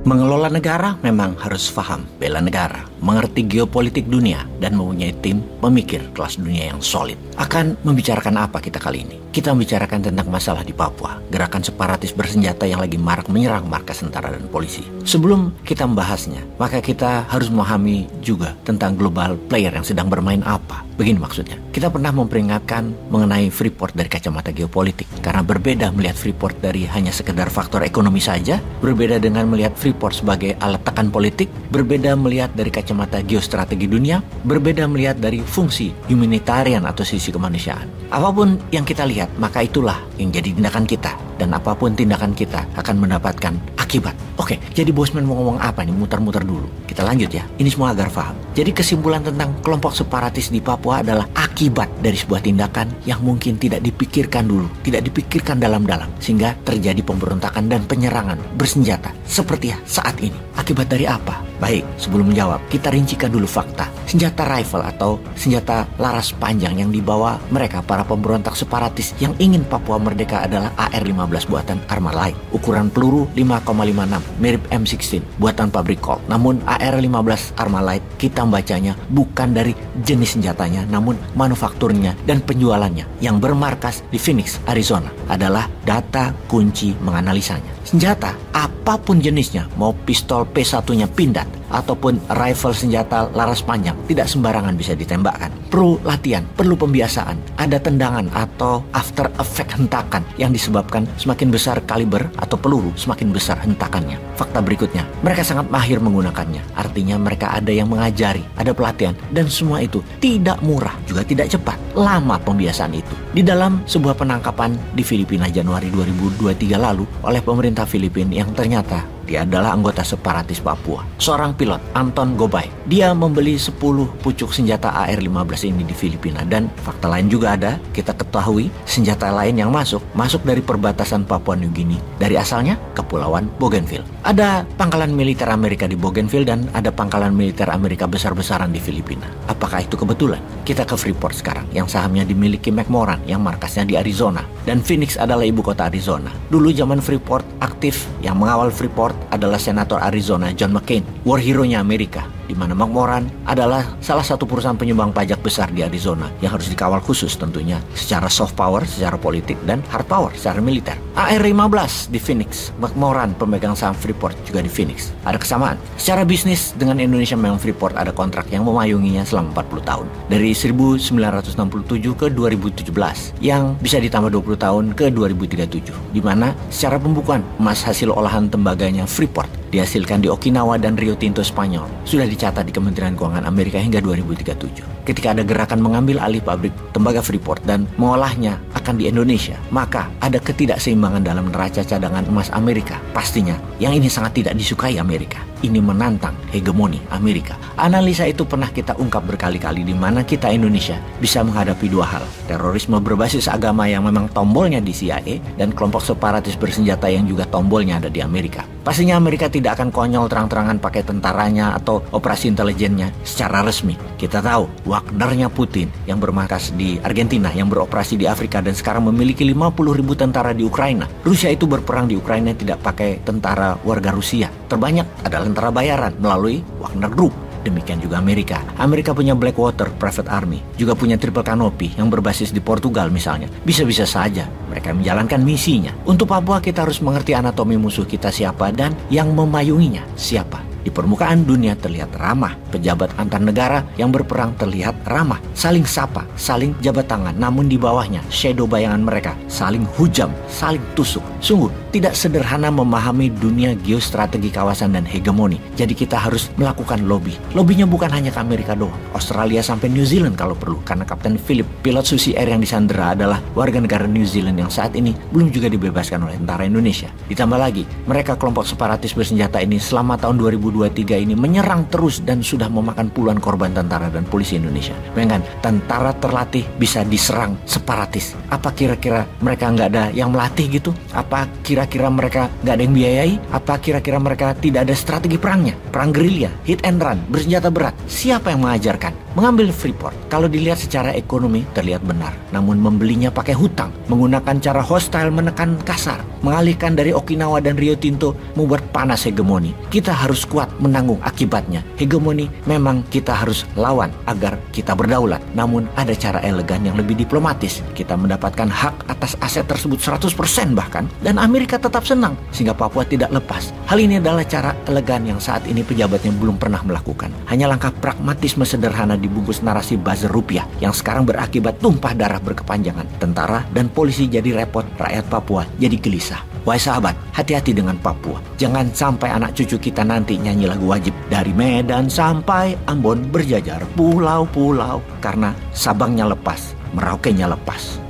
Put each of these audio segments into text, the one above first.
Mengelola negara memang harus paham bela negara, mengerti geopolitik dunia, dan mempunyai tim pemikir kelas dunia yang solid. Akan membicarakan apa kita kali ini? Kita membicarakan tentang masalah di Papua, gerakan separatis bersenjata yang lagi marak menyerang markas tentara dan polisi. Sebelum kita membahasnya, maka kita harus memahami juga tentang global player yang sedang bermain apa. Begini maksudnya, kita pernah memperingatkan mengenai Freeport dari kacamata geopolitik, karena berbeda melihat Freeport dari hanya sekedar faktor ekonomi saja, berbeda dengan melihat Freeport sebagai alat tekan politik, berbeda melihat dari kacamata geostrategi dunia, berbeda melihat dari fungsi humanitarian atau sisi kemanusiaan. Apapun yang kita lihat, maka itulah yang jadi tindakan kita, dan apapun tindakan kita akan mendapatkan akibat. Oke, jadi Bosman mau ngomong apa nih? Muter-muter dulu. Kita lanjut ya, ini semua agar paham. Jadi kesimpulan tentang kelompok separatis di Papua adalah akibat dari sebuah tindakan yang mungkin tidak dipikirkan dulu, tidak dipikirkan dalam-dalam, sehingga terjadi pemberontakan dan penyerangan bersenjata seperti saat ini. Akibat dari apa? Baik, sebelum menjawab, kita rincikan dulu fakta. Senjata rifle atau senjata laras panjang yang dibawa mereka para pemberontak separatis yang ingin Papua merdeka adalah AR-15 buatan Armalite. Ukuran peluru 5,56, mirip M16 buatan pabrik Colt. Namun AR-15 Armalite kita bacanya bukan dari jenis senjatanya, namun manufakturnya dan penjualannya yang bermarkas di Phoenix, Arizona adalah data kunci menganalisanya. Senjata apapun jenisnya, mau pistol P1-nya pindad ataupun rifle senjata laras panjang, tidak sembarangan bisa ditembakkan. Perlu latihan, perlu pembiasaan, ada tendangan atau after effect hentakan yang disebabkan semakin besar kaliber atau peluru, semakin besar hentakannya. Fakta berikutnya, mereka sangat mahir menggunakannya. Artinya mereka ada yang mengajari, ada pelatihan, dan semua itu tidak murah, juga tidak cepat. Lama pembiasaan itu. Di dalam sebuah penangkapan di Filipina Januari 2023 lalu oleh pemerintah Filipina yang ternyata dia adalah anggota separatis Papua. Seorang pilot, Anton Gobay, dia membeli 10 pucuk senjata AR-15 ini di Filipina. Dan fakta lain juga ada, kita ketahui senjata lain yang masuk dari perbatasan Papua New Guinea. Dari asalnya, Kepulauan Bougainville. Ada pangkalan militer Amerika di Bougainville dan ada pangkalan militer Amerika besar-besaran di Filipina. Apakah itu kebetulan? Kita ke Freeport sekarang, yang sahamnya dimiliki McMoran, yang markasnya di Arizona. Dan Phoenix adalah ibu kota Arizona. Dulu zaman Freeport aktif, yang mengawal Freeport adalah Senator Arizona John McCain, war hero-nya Amerika, di mana McMoran adalah salah satu perusahaan penyumbang pajak besar di Arizona yang harus dikawal khusus tentunya secara soft power, secara politik, dan hard power, secara militer. AR-15 di Phoenix, McMoran pemegang saham Freeport juga di Phoenix. Ada kesamaan. Secara bisnis dengan Indonesia memang Freeport ada kontrak yang memayunginya selama 40 tahun. Dari 1967 ke 2017 yang bisa ditambah 20 tahun ke 2037, di mana secara pembukuan emas hasil olahan tembaganya Freeport dihasilkan di Okinawa dan Rio Tinto Spanyol sudah dicatat di Kementerian Keuangan Amerika hingga 2037. Ketika ada gerakan mengambil alih pabrik tembaga Freeport dan mengolahnya akan di Indonesia, maka ada ketidakseimbangan dalam neraca cadangan emas Amerika. Pastinya yang ini sangat tidak disukai Amerika. Ini menantang hegemoni Amerika. Analisa itu pernah kita ungkap berkali-kali, di mana kita Indonesia bisa menghadapi dua hal. Terorisme berbasis agama yang memang tombolnya di CIA dan kelompok separatis bersenjata yang juga tombolnya ada di Amerika. Pastinya Amerika tidak akan konyol terang-terangan pakai tentaranya atau operasi intelijennya secara resmi. Kita tahu Wagnernya Putin yang bermarkas di Argentina, yang beroperasi di Afrika dan sekarang memiliki 50.000 tentara di Ukraina. Rusia itu berperang di Ukraina tidak pakai tentara warga Rusia. Terbanyak adalah tentara bayaran melalui Wagner Group. Demikian juga Amerika. Amerika punya Blackwater Private Army, juga punya Triple Canopy yang berbasis di Portugal misalnya. Bisa-bisa saja mereka menjalankan misinya. Untuk Papua kita harus mengerti anatomi musuh kita siapa dan yang memayunginya siapa. Di permukaan dunia terlihat ramah, pejabat antar negara yang berperang terlihat ramah, saling sapa, saling jabat tangan, namun di bawahnya shadow bayangan mereka saling hujam, saling tusuk. Sungguh tidak sederhana memahami dunia geostrategi kawasan dan hegemoni. Jadi kita harus melakukan lobby. Lobbynya bukan hanya ke Amerika doang, Australia sampai New Zealand kalau perlu, karena Kapten Philip, pilot Susi Air yang disandera, adalah warga negara New Zealand yang saat ini belum juga dibebaskan oleh tentara Indonesia. Ditambah lagi, mereka kelompok separatis bersenjata ini selama tahun 2023 ini menyerang terus dan sudah memakan puluhan korban tentara dan polisi Indonesia. Bayangkan, tentara terlatih bisa diserang separatis. Apa kira-kira mereka nggak ada yang melatih gitu? Apa kira-kira mereka nggak ada yang biayai? Apa kira-kira mereka tidak ada strategi perangnya? Perang gerilya, hit and run, bersenjata berat. Siapa yang mengajarkan? Mengambil Freeport, kalau dilihat secara ekonomi terlihat benar, namun membelinya pakai hutang, menggunakan cara hostile menekan kasar, mengalihkan dari Okinawa dan Rio Tinto, membuat panas hegemoni. Kita harus kuat menanggung akibatnya. Hegemoni memang kita harus lawan agar kita berdaulat, namun ada cara elegan yang lebih diplomatis. Kita mendapatkan hak atas aset tersebut 100% bahkan, dan Amerika tetap senang sehingga Papua tidak lepas. Hal ini adalah cara elegan yang saat ini pejabatnya belum pernah melakukan. Hanya langkah pragmatisme sederhana dibungkus narasi buzzer rupiah yang sekarang berakibat tumpah darah berkepanjangan. Tentara dan polisi jadi repot, rakyat Papua jadi gelisah. Wahai sahabat, hati-hati dengan Papua. Jangan sampai anak cucu kita nanti nyanyi lagu wajib dari Medan sampai Ambon berjajar pulau-pulau karena Sabangnya lepas, Merauke-nya lepas.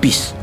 Peace.